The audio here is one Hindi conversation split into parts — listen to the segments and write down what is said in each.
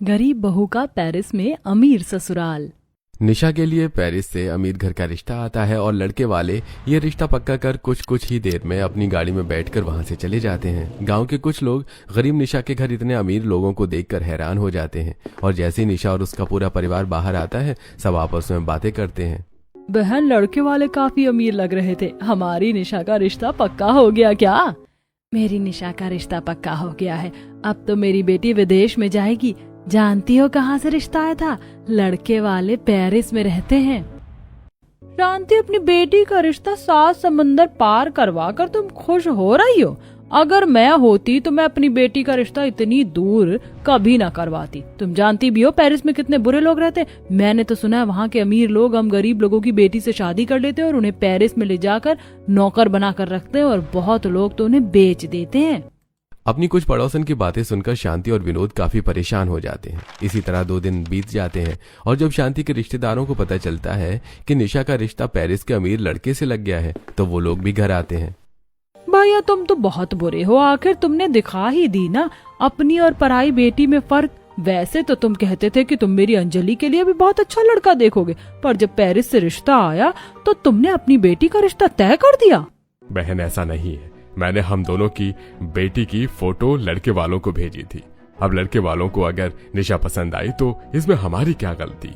गरीब बहू का पेरिस में अमीर ससुराल। निशा के लिए पेरिस से अमीर घर का रिश्ता आता है और लड़के वाले ये रिश्ता पक्का कर कुछ ही देर में अपनी गाड़ी में बैठकर वहां से चले जाते हैं। गांव के कुछ लोग गरीब निशा के घर इतने अमीर लोगों को देखकर हैरान हो जाते हैं और जैसे ही निशा और उसका पूरा परिवार बाहर आता है सब आपस में बातें करते हैं। बहन, लड़के वाले काफी अमीर लग रहे थे, हमारी निशा का रिश्ता पक्का हो गया क्या? मेरी निशा का रिश्ता पक्का हो गया है, अब तो मेरी बेटी विदेश में जाएगी। जानती हो कहाँ से रिश्ता आया था? लड़के वाले पेरिस में रहते हैं। शांति, अपनी बेटी का रिश्ता 7 समंदर पार करवा कर तुम खुश हो रही हो। अगर मैं होती तो मैं अपनी बेटी का रिश्ता इतनी दूर कभी ना करवाती। तुम जानती भी हो पेरिस में कितने बुरे लोग रहते। मैंने तो सुना है वहाँ के अमीर लोग हम गरीब लोगों की बेटी से शादी कर लेते हैं और उन्हें पेरिस में ले जाकर नौकर बना कर रखते हैं और बहुत लोग तो उन्हें बेच देते हैं। अपनी कुछ पड़ोसन की बातें सुनकर शांति और विनोद काफी परेशान हो जाते हैं। इसी तरह 2 दिन बीत जाते हैं और जब शांति के रिश्तेदारों को पता चलता है कि निशा का रिश्ता पेरिस के अमीर लड़के से लग गया है तो वो लोग भी घर आते हैं। भैया, तुम तो बहुत बुरे हो, आखिर तुमने दिखा ही दी ना अपनी और पराई बेटी में फर्क। वैसे तो तुम कहते थे कि तुम मेरी अंजलि के लिए भी बहुत अच्छा लड़का देखोगे, पर जब पेरिस से रिश्ता आया तो तुमने अपनी बेटी का रिश्ता तय कर दिया। बहन, ऐसा नहीं है। मैंने हम दोनों की बेटी की फोटो लड़के वालों को भेजी थी। अब लड़के वालों को अगर निशा पसंद आई तो इसमें हमारी क्या गलती?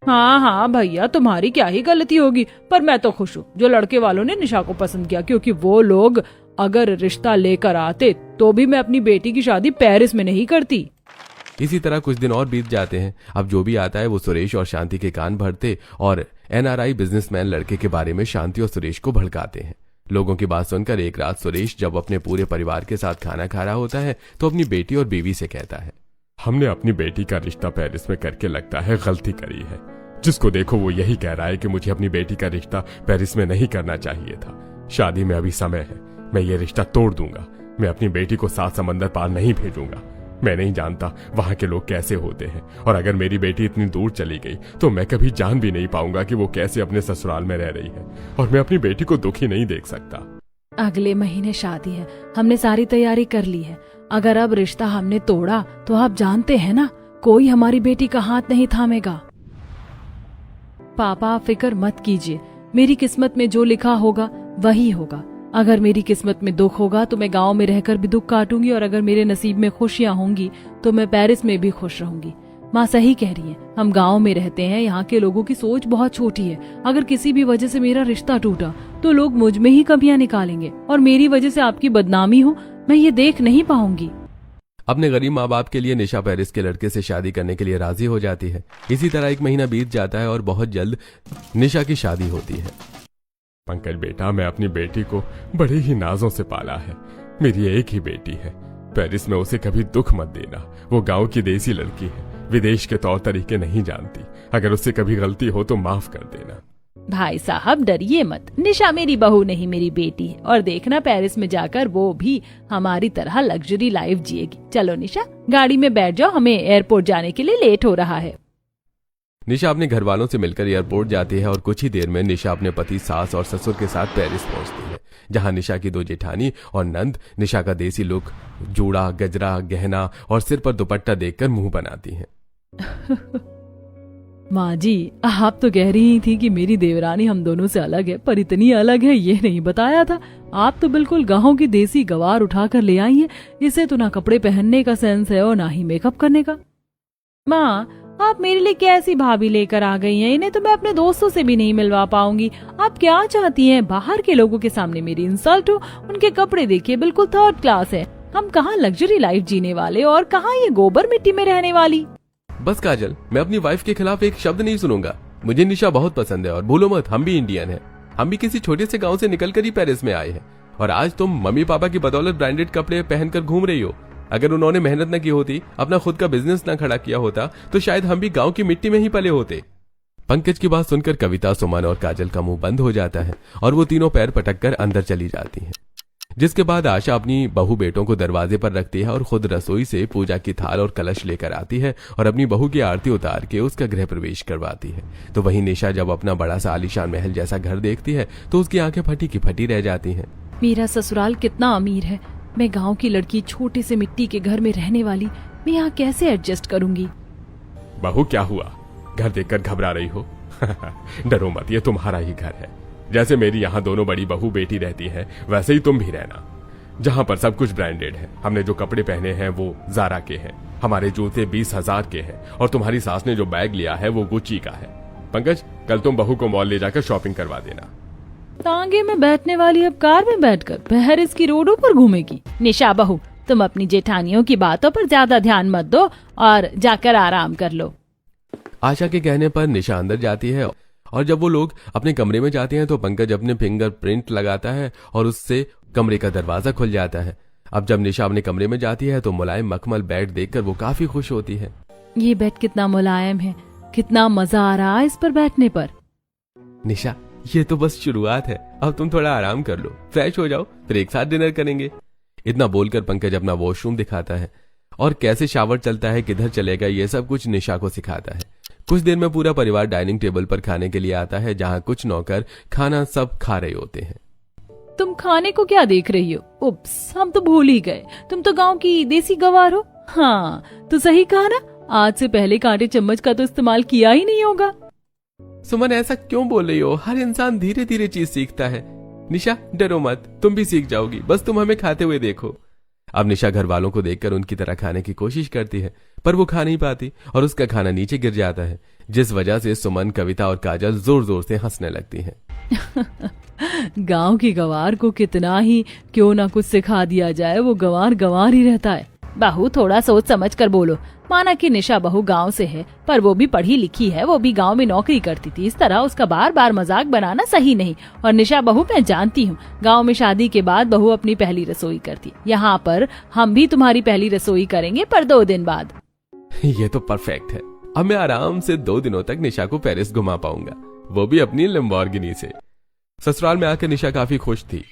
हाँ भैया, तुम्हारी क्या ही गलती होगी, पर मैं तो खुश हूँ जो लड़के वालों ने निशा को पसंद किया, क्योंकि वो लोग अगर रिश्ता लेकर आते तो भी मैं अपनी बेटी की शादी पेरिस में नहीं करती। इसी तरह कुछ दिन और बीत जाते हैं। अब जो भी आता है वो सुरेश और शांति के कान भरते और NRI बिजनेसमैन लड़के के बारे में शांति और सुरेश को भड़काते हैं। लोगों की बात सुनकर एक रात सुरेश जब अपने पूरे परिवार के साथ खाना खा रहा होता है तो अपनी बेटी और बीवी से कहता है, हमने अपनी बेटी का रिश्ता पेरिस में करके लगता है गलती करी है। जिसको देखो वो यही कह रहा है कि मुझे अपनी बेटी का रिश्ता पेरिस में नहीं करना चाहिए था। शादी में अभी समय है, मैं ये रिश्ता तोड़ दूंगा। मैं अपनी बेटी को 7 समंदर पार नहीं भेजूंगा। मैं नहीं जानता वहां के लोग कैसे होते हैं, और अगर मेरी बेटी इतनी दूर चली गई तो मैं कभी जान भी नहीं पाऊंगा कि वो कैसे अपने ससुराल में रह रही है, और मैं अपनी बेटी को दुखी नहीं देख सकता। अगले महीने शादी है, हमने सारी तैयारी कर ली है। अगर अब रिश्ता हमने तोड़ा तो आप जानते हैं ना, कोई हमारी बेटी का हाथ नहीं थामेगा। पापा, फिक्र मत कीजिए, मेरी किस्मत में जो लिखा होगा वही होगा। अगर मेरी किस्मत में दुख होगा तो मैं गांव में रहकर भी दुख काटूंगी, और अगर मेरे नसीब में खुशियां होंगी तो मैं पेरिस में भी खुश रहूंगी। माँ सही कह रही है, हम गांव में रहते हैं, यहाँ के लोगों की सोच बहुत छोटी है। अगर किसी भी वजह से मेरा रिश्ता टूटा तो लोग मुझ में ही कमियां निकालेंगे, और मेरी वजह से आपकी बदनामी हो मैं ये देख नहीं पाऊंगी। अपने गरीब माँ बाप के लिए निशा पेरिस के लड़के से शादी करने के लिए राजी हो जाती है। इसी तरह 1 महीना बीत जाता है और बहुत जल्द निशा की शादी होती है। पंकज बेटा, मैं अपनी बेटी को बड़े ही नाजों से पाला है। मेरी एक ही बेटी है। पेरिस में उसे कभी दुख मत देना। वो गांव की देसी लड़की है, विदेश के तौर तरीके नहीं जानती। अगर उससे कभी गलती हो तो माफ कर देना। भाई साहब, डरिए मत, निशा मेरी बहू नहीं मेरी बेटी है, और देखना पेरिस में जाकर वो भी हमारी तरह लग्जरी लाइफ जिएगी। चलो निशा, गाड़ी में बैठ जाओ, हमें एयरपोर्ट जाने के लिए लेट हो रहा है। निशा अपने घर वालों से मिलकर एयरपोर्ट जाती है और कुछ ही देर में निशा अपने पति, सास और ससुर के साथ पेरिस पहुंचती है, जहां निशा की 2 जेठानी और नंद निशा का देसी लुक, जूड़ा, गजरा, गहना और सिर पर दुपट्टा देखकर मुंह बनाती हैं। माँ जी, आप तो कह रही थी कि मेरी देवरानी हम दोनों से अलग है, पर इतनी अलग है ये नहीं बताया था। आप तो बिल्कुल गाँव की देसी गवार उठा कर ले आई है। इसे तो ना कपड़े पहनने का सेंस है और ना ही मेकअप करने का। माँ, आप मेरे लिए कैसी भाभी लेकर आ गई हैं? इन्हें तो मैं अपने दोस्तों से भी नहीं मिलवा पाऊंगी। आप क्या चाहती हैं? बाहर के लोगों के सामने मेरी इंसल्ट हो? उनके कपड़े देखिए, बिल्कुल 3rd क्लास है। हम कहाँ लग्जरी लाइफ जीने वाले और कहाँ ये गोबर मिट्टी में रहने वाली। बस काजल, मैं अपनी वाइफ के खिलाफ एक शब्द नहीं सुनूंगा। मुझे निशा बहुत पसंद है, और भूलो मत, हम भी इंडियन हैं। हम भी किसी छोटे से गाँव से निकलकर ही पेरिस में आए हैं, और आज तुम मम्मी पापा की बदौलत ब्रांडेड कपड़े पहनकर घूम रही हो। अगर उन्होंने मेहनत न की होती, अपना खुद का बिजनेस न खड़ा किया होता, तो शायद हम भी गांव की मिट्टी में ही पले होते। पंकज की बात सुनकर कविता, सुमन और काजल का मुंह बंद हो जाता है और वो तीनों पैर पटक कर अंदर चली जाती हैं। जिसके बाद आशा अपनी बहू बेटों को दरवाजे पर रखती है और खुद रसोई से पूजा की थाल और कलश लेकर आती है और अपनी बहू की आरती उतार के उसका गृह प्रवेश करवाती है। तो वहीं निशा जब अपना बड़ा सा आलीशान महल जैसा घर देखती है तो उसकी आंखें फटी की फटी रह जाती हैं। मेरा ससुराल कितना अमीर है, मैं गांव की लड़की छोटे से मिट्टी के घर में रहने वाली, मैं यहाँ कैसे एडजस्ट करूंगी। बहू क्या हुआ, घर देखकर घबरा रही हो? डरो मत, ये तुम्हारा ही घर है। जैसे मेरी यहाँ दोनों बड़ी बहू बेटी रहती है, वैसे ही तुम भी रहना। जहाँ पर सब कुछ ब्रांडेड है। हमने जो कपड़े पहने हैं वो जारा के हैं, हमारे जूते 20,000 के हैं, और तुम्हारी सास ने जो बैग लिया है वो गुच्ची का है। पंकज, कल तुम बहू को मॉल ले जाकर शॉपिंग करवा देना। तांगे में बैठने वाली अब कार में बैठकर पेरिस की रोडों पर घूमेगी। निशा बहू, तुम अपनी जेठानियों की बातों पर ज्यादा ध्यान मत दो और जाकर आराम कर लो। आशा के कहने पर निशा अंदर जाती है और जब वो लोग अपने कमरे में जाते हैं तो पंकज अपने फिंगरप्रिंट लगाता है और उससे कमरे का दरवाजा खुल जाता है। अब जब निशा अपने कमरे में जाती है तो मुलायम मखमल बेड देखकर वो काफी खुश होती है। ये बेड कितना मुलायम है, कितना मजा आ रहा है इस पर बैठने पर। निशा, ये तो बस शुरुआत है, अब तुम थोड़ा आराम कर लो, फ्रेश हो जाओ, फिर एक साथ डिनर करेंगे। इतना बोलकर पंकज अपना वॉशरूम दिखाता है और कैसे शावर चलता है, किधर चलेगा, ये सब कुछ निशा को सिखाता है। कुछ देर में पूरा परिवार डाइनिंग टेबल पर खाने के लिए आता है, जहाँ कुछ नौकर खाना सब खा रहे होते हैं। तुम खाने को क्या देख रही हो? उप्स, हम तो भूल ही गए, तुम तो गांव की देसी गवार हो। हाँ, तो सही कहा ना, आज से पहले कांटे चम्मच का तो इस्तेमाल किया ही नहीं होगा। सुमन, ऐसा क्यों बोल रही हो? हर इंसान धीरे धीरे चीज सीखता है। निशा, डरो मत, तुम भी सीख जाओगी, बस तुम हमें खाते हुए देखो। अब निशा घर वालों को देखकर उनकी तरह खाने की कोशिश करती है, पर वो खा नहीं पाती और उसका खाना नीचे गिर जाता है, जिस वजह से सुमन, कविता और काजल जोर जोर से हंसने लगती हैं। गांव की गवार को कितना ही क्यों ना कुछ सिखा दिया जाए, वो गवार गवार ही रहता है। बहू, थोड़ा सोच समझ कर बोलो। माना कि निशा बहू गांव से है, पर वो भी पढ़ी लिखी है, वो भी गांव में नौकरी करती थी। इस तरह उसका बार बार मजाक बनाना सही नहीं। और निशा बहू, मैं जानती हूँ, गांव में शादी के बाद बहू अपनी पहली रसोई करती। यहाँ पर हम भी तुम्हारी पहली रसोई करेंगे, पर 2 दिन बाद। ये तो परफेक्ट है। अब मैं आराम से 2 दिनों तक निशा को पेरिस घुमा पाऊंगा, वो भी अपनी लैम्बोर्गिनी से। ससुराल में आकर निशा काफी खुश थी।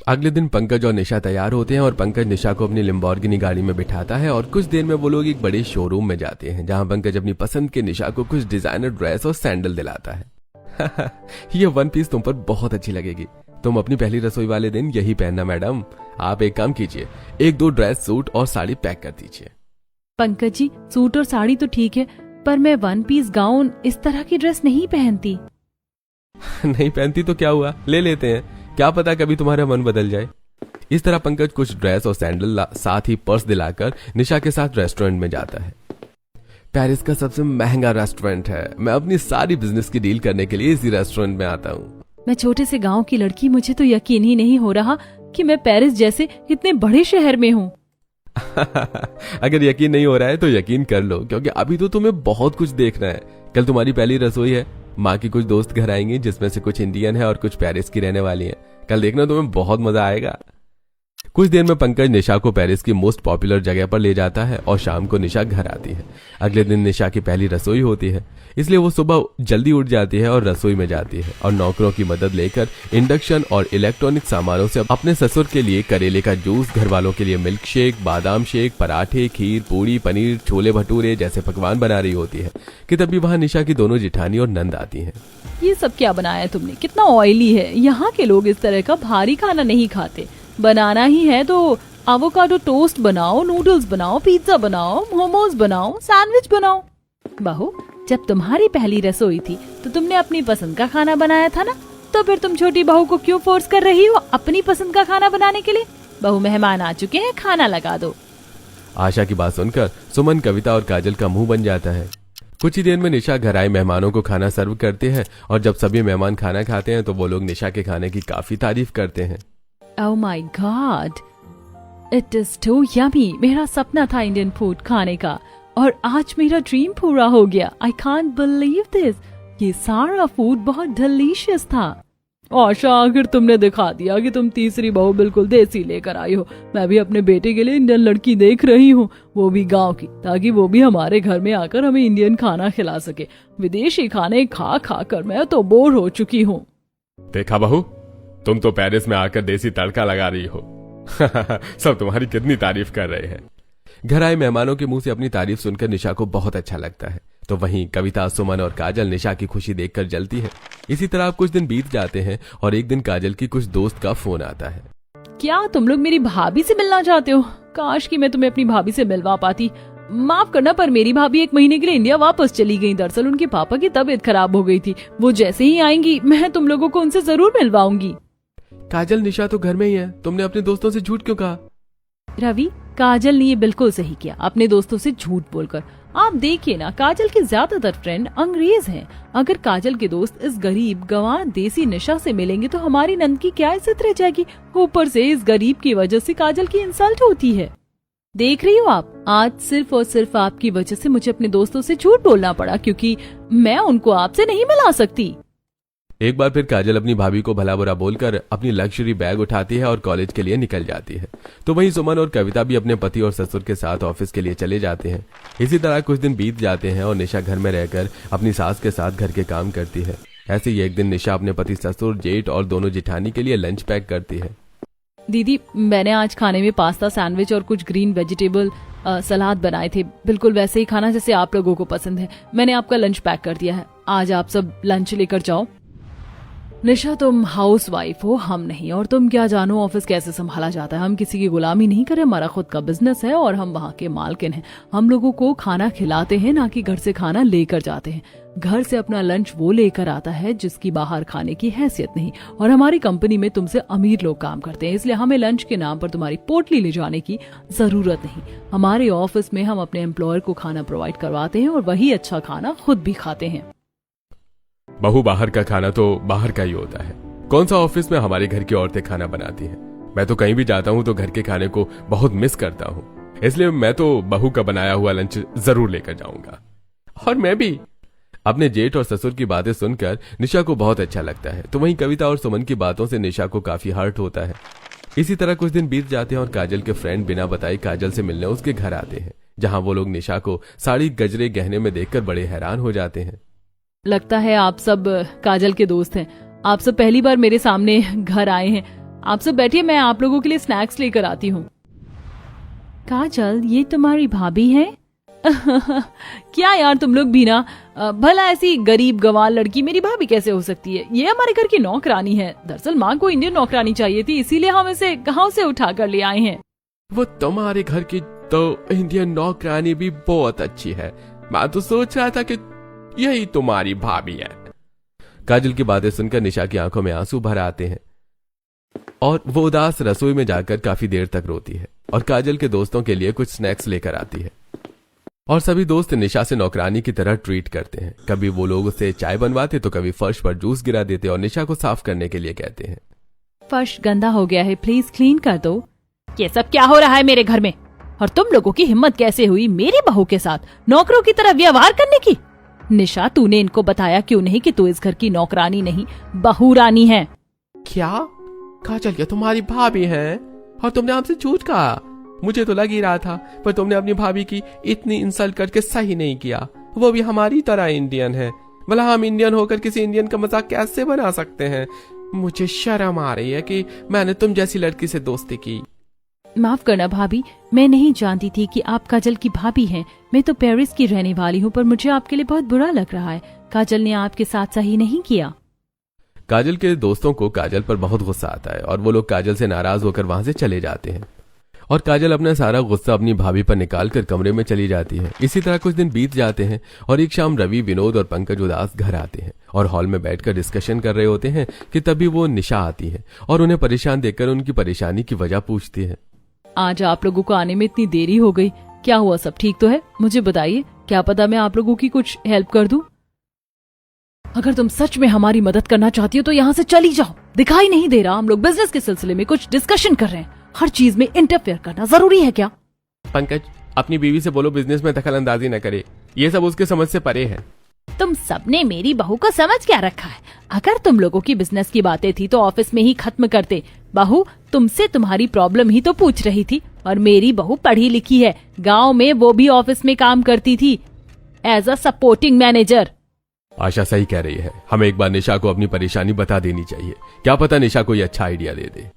अगले दिन पंकज और निशा तैयार होते हैं और पंकज निशा को अपनी लैम्बोर्गिनी गाड़ी में बिठाता है और कुछ देर में वो लोग एक बड़े शोरूम में जाते हैं, जहां पंकज अपनी पसंद के निशा को कुछ डिजाइनर ड्रेस और सैंडल दिलाता है। ये 1 पीस तुम पर बहुत अच्छी लगेगी, तुम अपनी पहली रसोई वाले दिन यही पहनना मैडम। आप एक काम कीजिए, 1-2 ड्रेस, सूट और साड़ी पैक कर दीजिए। पंकज जी, सूट और साड़ी तो ठीक है, पर मैं 1 पीस गाउन, इस तरह की ड्रेस नहीं पहनती। नहीं पहनती तो क्या हुआ, ले लेते हैं, क्या पता कभी तुम्हारा मन बदल जाए। इस तरह पंकज कुछ ड्रेस और सैंडल साथ ही पर्स दिलाकर निशा के साथ रेस्टोरेंट में जाता है। पेरिस का सबसे महंगा रेस्टोरेंट है, मैं अपनी सारी बिजनेस की डील करने के लिए इसी रेस्टोरेंट में आता हूँ। मैं छोटे से गांव की लड़की, मुझे तो यकीन ही नहीं हो रहा कि मैं पेरिस जैसे इतने बड़े शहर में हूँ। अगर यकीन नहीं हो रहा है तो यकीन कर लो, क्योंकि अभी तो तुम्हें बहुत कुछ देखना है। कल तुम्हारी पहली रसोई है, माँ की कुछ दोस्त घर आएंगी, जिसमें से कुछ इंडियन है और कुछ पेरिस की रहने वाली हैं। कल देखना, तुम्हें बहुत मजा आएगा। कुछ देर में पंकज निशा को पेरिस की मोस्ट पॉपुलर जगह पर ले जाता है और शाम को निशा घर आती है। अगले दिन निशा की पहली रसोई होती है, इसलिए वो सुबह जल्दी उठ जाती है और रसोई में जाती है और नौकरों की मदद लेकर इंडक्शन और इलेक्ट्रॉनिक सामानों से अपने ससुर के लिए करेले का जूस, घर वालों के लिए मिल्क शेक, बादाम शेक, पराठे, खीर, पूड़ी, पनीर, छोले भटूरे जैसे पकवान बना रही होती है कि तभी वहाँ निशा की दोनों जिठानी और नंद आती हैं। ये सब क्या बनाया तुमने, कितना ऑयली है। यहाँ के लोग इस तरह का भारी खाना नहीं खाते। बनाना ही है तो एवोकाडो टोस्ट बनाओ, नूडल्स बनाओ, पिज्जा बनाओ, मोमोज बनाओ, सैंडविच बनाओ। बहू, जब तुम्हारी पहली रसोई थी तो तुमने अपनी पसंद का खाना बनाया था ना, तो फिर तुम छोटी बहू को क्यों फोर्स कर रही हो अपनी पसंद का खाना बनाने के लिए? बहू, मेहमान आ चुके हैं, खाना लगा दो। आशा की बात सुनकर सुमन, कविता और काजल का मुंह बन जाता है। कुछ ही देर में निशा घर आए मेहमानों को खाना सर्व करते हैं और जब सभी मेहमान खाना खाते हैं तो वो लोग निशा के खाने की काफी तारीफ करते हैं। Oh my God, it is too yummy। मेरा सपना था इंडियन फूड खाने का और आज मेरा ड्रीम पूरा हो गया। I can't believe this। ये सारा फूड बहुत डिलीशियस था। आशा, आखिर तुमने दिखा दिया कि तुम तीसरी बहू बिल्कुल देसी लेकर आई हो। मैं भी अपने बेटे के लिए इंडियन लड़की देख रही हूँ, वो भी गांव की, ताकि वो भी हमारे घर में आकर हमें इंडियन खाना खिला सके। विदेशी खाने खा खा कर मैं तो बोर हो चुकी हूँ। देखा बहू, तुम तो पेरिस में आकर देसी तड़का लगा रही हो। सब तुम्हारी कितनी तारीफ कर रहे हैं। घर आए मेहमानों के मुंह से अपनी तारीफ सुनकर निशा को बहुत अच्छा लगता है, तो वहीं कविता, सुमन और काजल निशा की खुशी देखकर जलती है। इसी तरह कुछ दिन बीत जाते हैं और एक दिन काजल की कुछ दोस्त का फोन आता है। क्या तुम लोग मेरी भाभी से मिलना चाहते हो? काश कि मैं तुम्हें अपनी भाभी से मिलवा पाती। माफ करना, पर मेरी भाभी 1 महीने के लिए इंडिया वापस चली गई। दरअसल उनके पापा की तबीयत खराब हो गई थी। वो जैसे ही आएंगी मैं तुम लोगों को उनसे जरूर मिलवाऊंगी। काजल, निशा तो घर में ही है, तुमने अपने दोस्तों से झूठ क्यों कहा? रवि, काजल ने ये बिल्कुल सही किया, अपने दोस्तों से झूठ बोलकर। आप देखिए ना, काजल के ज्यादातर फ्रेंड अंग्रेज हैं। अगर काजल के दोस्त इस गरीब गंवार देसी निशा से मिलेंगे तो हमारी नंद की क्या इज्जत रह जाएगी। ऊपर से इस गरीब की वजह से काजल की इंसल्ट होती है। देख रही हो आप, आज सिर्फ और सिर्फ आपकी वजह से मुझे अपने दोस्तों से झूठ बोलना पड़ा, क्योंकि मैं उनको आपसे नहीं मिला सकती। एक बार फिर काजल अपनी भाभी को भला बुरा बोलकर अपनी लग्जरी बैग उठाती है और कॉलेज के लिए निकल जाती है। तो वहीं सुमन और कविता भी अपने पति और ससुर के साथ ऑफिस के लिए चले जाते हैं। इसी तरह कुछ दिन बीत जाते हैं और निशा घर में रहकर अपनी सास के साथ घर के काम करती है। ऐसे ही एक दिन निशा अपने पति, ससुर, जेठ और दोनों जेठानी के लिए लंच पैक करती है। दीदी, मैंने आज खाने में पास्ता, सैंडविच और कुछ ग्रीन वेजिटेबल सलाद बनाए थे। बिल्कुल वैसे ही खाना जैसे आप लोगों को पसंद है। मैंने आपका लंच पैक कर दिया है, आज आप सब लंच लेकर जाओ। निशा, तुम हाउस वाइफ हो, हम नहीं, और तुम क्या जानो ऑफिस कैसे संभाला जाता है। हम किसी की गुलामी नहीं करें, हमारा खुद का बिजनेस है और हम वहाँ के मालकिन हैं। हम लोगों को खाना खिलाते हैं, ना कि घर से खाना लेकर जाते हैं। घर से अपना लंच वो लेकर आता है जिसकी बाहर खाने की हैसियत नहीं। और हमारी कंपनी में तुमसे अमीर लोग काम करते हैं, इसलिए हमें लंच के नाम पर तुम्हारी पोटली ले जाने की जरूरत नहीं। हमारे ऑफिस में हम अपने एम्प्लॉयर को खाना प्रोवाइड करवाते हैं और वही अच्छा खाना खुद भी खाते हैं। बहू, बाहर का खाना तो बाहर का ही होता है। कौन सा ऑफिस में हमारे घर की औरतें खाना बनाती हैं। मैं तो कहीं भी जाता हूँ तो घर के खाने को बहुत मिस करता हूँ, इसलिए मैं तो बहू का बनाया हुआ लंच जरूर लेकर जाऊंगा। और मैं भी। अपने जेठ और ससुर की बातें सुनकर निशा को बहुत अच्छा लगता है। तो वहीं कविता और सुमन की बातों से निशा को काफी हर्ट होता है। इसी तरह कुछ दिन बीत जाते हैं और काजल के फ्रेंड बिना बताए काजल से मिलने उसके घर आते हैं, जहां वो लोग निशा को साड़ी, गजरे, गहने में देखकर बड़े हैरान हो जाते हैं। लगता है आप सब काजल के दोस्त हैं। आप सब पहली बार मेरे सामने घर आए हैं। आप सब बैठिए, मैं आप लोगों के लिए स्नैक्स लेकर आती हूँ। काजल, ये तुम्हारी भाभी है? क्या यार, तुम लोग भी ना, भला ऐसी गरीब गंवार लड़की मेरी भाभी कैसे हो सकती है। ये हमारे घर की नौकरानी है। दरअसल माँ को इंडियन नौकरानी चाहिए थी, इसीलिए हम इसे गांव से उठा कर ले आए हैं। वो तुम्हारे घर की तो इंडियन नौकरानी भी बहुत अच्छी है। मैं तो सोच रहा था कि यही तुम्हारी भाभी है। काजल की बातें सुनकर निशा की आंखों में आंसू भर आते हैं और वो उदास रसोई में जाकर काफी देर तक रोती है और काजल के दोस्तों के लिए कुछ स्नैक्स लेकर आती है। और सभी दोस्त निशा से नौकरानी की तरह ट्रीट करते हैं। कभी वो लोग उसे चाय बनवाते तो कभी फर्श पर जूस गिरा देते और निशा को साफ करने के लिए कहते हैं। फर्श गंदा हो गया है, प्लीज क्लीन कर दो। ये सब क्या हो रहा है मेरे घर में? और तुम लोगों की हिम्मत कैसे हुई मेरी बहू के साथ नौकरों की तरह व्यवहार करने की? निशा, तूने इनको बताया क्यों नहीं कि तू इस घर की नौकरानी नहीं, बहू रानी है? क्या? काजल, ये तुम्हारी भाभी है और तुमने हमसे झूठ कहा। मुझे तो लग ही रहा था, पर तुमने अपनी भाभी की इतनी इंसल्ट करके सही नहीं किया। वो भी हमारी तरह इंडियन है। भला हम इंडियन होकर किसी इंडियन का मजाक कैसे बना सकते हैं? मुझे शर्म आ रही है कि मैंने तुम जैसी लड़की से दोस्ती की। माफ करना भाभी, मैं नहीं जानती थी कि आप काजल की भाभी हैं। मैं तो पेरिस की रहने वाली हूँ, पर मुझे आपके लिए बहुत बुरा लग रहा है। काजल ने आपके साथ सही नहीं किया। काजल के दोस्तों को काजल पर बहुत गुस्सा आता है और वो लोग काजल से नाराज होकर वहां से चले जाते हैं और काजल अपना सारा गुस्सा अपनी भाभी पर निकालकर कमरे में चली जाती है। इसी तरह कुछ दिन बीत जाते हैं और एक शाम रवि, विनोद और पंकज उदास घर आते हैं और हॉल में बैठकर डिस्कशन कर रहे होते हैं कि तभी वो निशा आती है और उन्हें परेशान देखकर उनकी परेशानी की वजह पूछती है। आज आप लोगों को आने में इतनी देरी हो गई, क्या हुआ? सब ठीक तो है? मुझे बताइए, क्या पता मैं आप लोगों की कुछ हेल्प कर दूं। अगर तुम सच में हमारी मदद करना चाहती हो तो यहाँ से चली जाओ। दिखाई नहीं दे रहा हम लोग बिजनेस के सिलसिले में कुछ डिस्कशन कर रहे हैं। हर चीज में इंटरफेयर करना जरूरी है क्या? पंकज, अपनी बीवी से बोलो बिजनेस में दखल अंदाजी न करे, ये सब उसके समझ से परे है। तुम सबने मेरी बहू को समझ क्या रखा है? अगर तुम लोगों की बिजनेस की बातें थी तो ऑफिस में ही खत्म करते। बहू तुमसे तुम्हारी प्रॉब्लम ही तो पूछ रही थी, और मेरी बहू पढ़ी लिखी है। गांव में वो भी ऑफिस में काम करती थी एज अ सपोर्टिंग मैनेजर। आशा सही कह रही है, हमें एक बार निशा को अपनी परेशानी बता देनी चाहिए। क्या पता निशा को ये अच्छा आइडिया दे दे।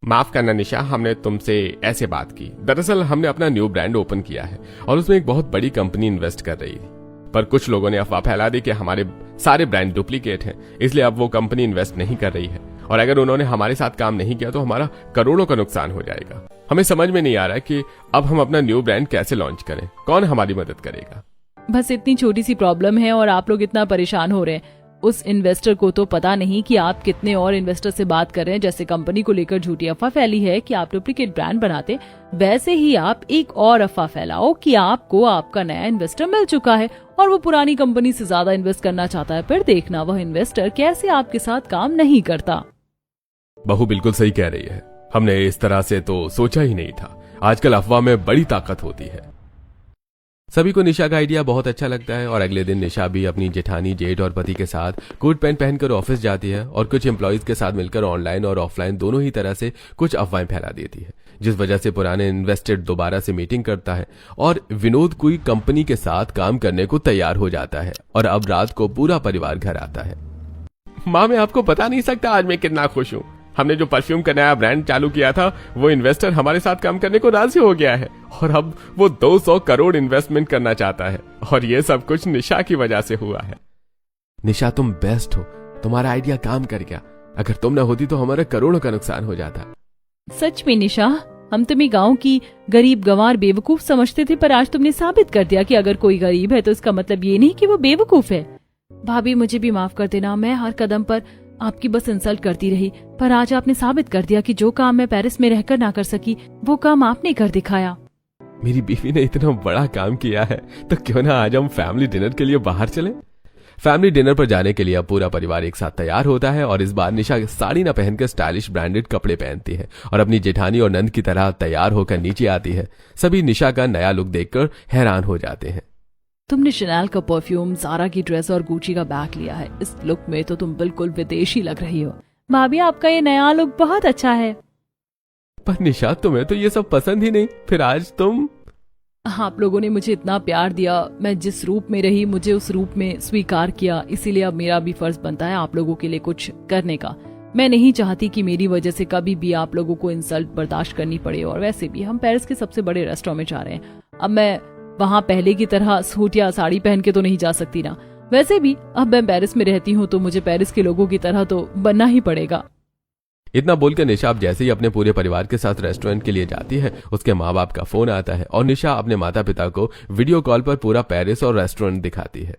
माफ करना निशा, हमने तुमसे ऐसे बात की। दरअसल हमने अपना न्यू ब्रांड ओपन किया है और उसमें एक बहुत बड़ी कंपनी इन्वेस्ट कर रही है, पर कुछ लोगों ने अफवाह फैला दी कि हमारे सारे ब्रांड डुप्लीकेट हैं, इसलिए अब वो कंपनी इन्वेस्ट नहीं कर रही है और अगर उन्होंने हमारे साथ काम नहीं किया तो हमारा करोड़ों का नुकसान हो जाएगा। हमें समझ में नहीं आ रहा कि अब हम अपना न्यू ब्रांड कैसे लॉन्च करें, कौन हमारी मदद करेगा। बस इतनी छोटी सी प्रॉब्लम है और आप लोग इतना परेशान हो रहे हैं। उस इन्वेस्टर को तो पता नहीं कि आप कितने और इन्वेस्टर से बात कर रहे हैं। जैसे कंपनी को लेकर झूठी अफवाह फैली है कि आप डुप्लीकेट ब्रांड बनाते, वैसे ही आप एक और अफवाह फैलाओ कि आपको आपका नया इन्वेस्टर मिल चुका है और वो पुरानी कंपनी से ज्यादा इन्वेस्ट करना चाहता है। फिर देखना वह इन्वेस्टर कैसे आपके साथ काम नहीं करता। बहू बिल्कुल सही कह रही है, हमने इस तरह से तो सोचा ही नहीं था। आजकल अफवाह में बड़ी ताकत होती है। सभी को निशा का आइडिया बहुत अच्छा लगता है और अगले दिन निशा भी अपनी जेठानी, जेठ और पति के साथ कोट पैंट पहनकर ऑफिस जाती है और कुछ एम्प्लॉइज के साथ मिलकर ऑनलाइन और ऑफलाइन दोनों ही तरह से कुछ अफवाहें फैला देती है, जिस वजह से पुराने इन्वेस्टर दोबारा से मीटिंग करता है और विनोद कोई कंपनी के साथ काम करने को तैयार हो जाता है और अब रात को पूरा परिवार घर आता है। माँ, मैं आपको बता नहीं सकता आज मैं कितना खुश हूँ। हमने जो परफ्यूम का नया ब्रांड चालू किया था, वो इन्वेस्टर हमारे साथ काम करने को राजी हो गया है और अब वो 200 करोड़ इन्वेस्टमेंट करना चाहता है और ये सब कुछ निशा की वजह से हुआ है। निशा, तुम बेस्ट हो, तुम्हारा आइडिया काम कर गया। अगर तुम न होती तो हमारा करोड़ों का नुकसान हो जाता। सच में निशा, हम तुम्हें गांव की गरीब गंवार बेवकूफ समझते थे, पर आज तुमने साबित कर दिया कि अगर कोई गरीब है तो इसका मतलब ये नहीं कि वो बेवकूफ है। भाभी, मुझे भी माफ कर देना, मैं हर कदम पर आपकी बस इंसल्ट करती रही, पर आज आपने साबित कर दिया कि जो काम मैं पेरिस में रहकर ना कर सकी, वो काम आपने कर दिखाया। मेरी बीवी ने इतना बड़ा काम किया है तो क्यों ना आज हम फैमिली डिनर के लिए बाहर चलें। फैमिली डिनर पर जाने के लिए अब पूरा परिवार एक साथ तैयार होता है और इस बार निशा साड़ी न पहनकर स्टाइलिश ब्रांडेड कपड़े पहनती है और अपनी जेठानी और नंद की तरह तैयार होकर नीचे आती है। सभी निशा का नया लुक देखकर हैरान हो जाते हैं। तुमने शनैल का परफ्यूम, ज़ारा की ड्रेस और गुची का बैग लिया है। इस लुक में तो तुम बिल्कुल विदेशी लग रही हो। भाभी, आपका ये नया लुक बहुत अच्छा है। पर निशा, तुम्हें तो ये सब पसंद ही नहीं, फिर आज तुम। आप लोगों ने मुझे इतना प्यार दिया, मैं जिस रूप में रही मुझे उस रूप में स्वीकार किया, इसीलिए अब मेरा भी फर्ज बनता है आप लोगों के लिए कुछ करने का। मैं नहीं चाहती कि मेरी वजह से कभी भी आप लोगों को इंसल्ट बर्दाश्त करनी पड़े। और वैसे भी हम पेरिस के सबसे बड़े रेस्टोरेंट में जा रहे हैं। अब मैं वहाँ पहले की तरह सूट या साड़ी पहन के तो नहीं जा सकती ना। वैसे भी अब मैं पेरिस में रहती हूँ तो मुझे पेरिस के लोगों की तरह तो बनना ही पड़ेगा। इतना बोलकर निशा अब जैसे ही अपने पूरे परिवार के साथ रेस्टोरेंट के लिए जाती है, उसके माँ बाप का फोन आता है और निशा अपने माता पिता को वीडियो कॉल पर पूरा पेरिस और रेस्टोरेंट दिखाती है।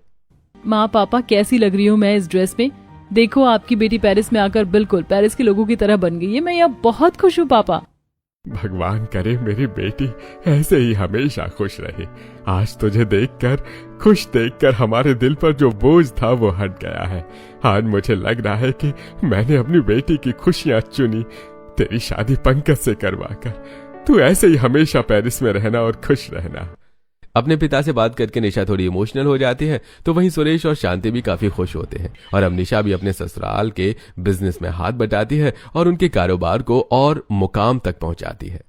माँ, पापा, कैसी लग रही हूँ मैं इस ड्रेस में? देखो, आपकी बेटी पेरिस में आकर बिल्कुल पेरिस के लोगों की तरह बन गई है। मैं यहाँ बहुत खुश हूँ पापा। भगवान करे मेरी बेटी ऐसे ही हमेशा खुश रहे। आज तुझे देखकर, खुश देखकर हमारे दिल पर जो बोझ था वो हट गया है। आज मुझे लग रहा है कि मैंने अपनी बेटी की खुशियां चुनी, तेरी शादी पंकज से करवाकर। तू ऐसे ही हमेशा पेरिस में रहना और खुश रहना। अपने पिता से बात करके निशा थोड़ी इमोशनल हो जाती है तो वहीं सुरेश और शांति भी काफी खुश होते हैं और अब निशा भी अपने ससुराल के बिजनेस में हाथ बटाती है और उनके कारोबार को और मुकाम तक पहुंचाती है।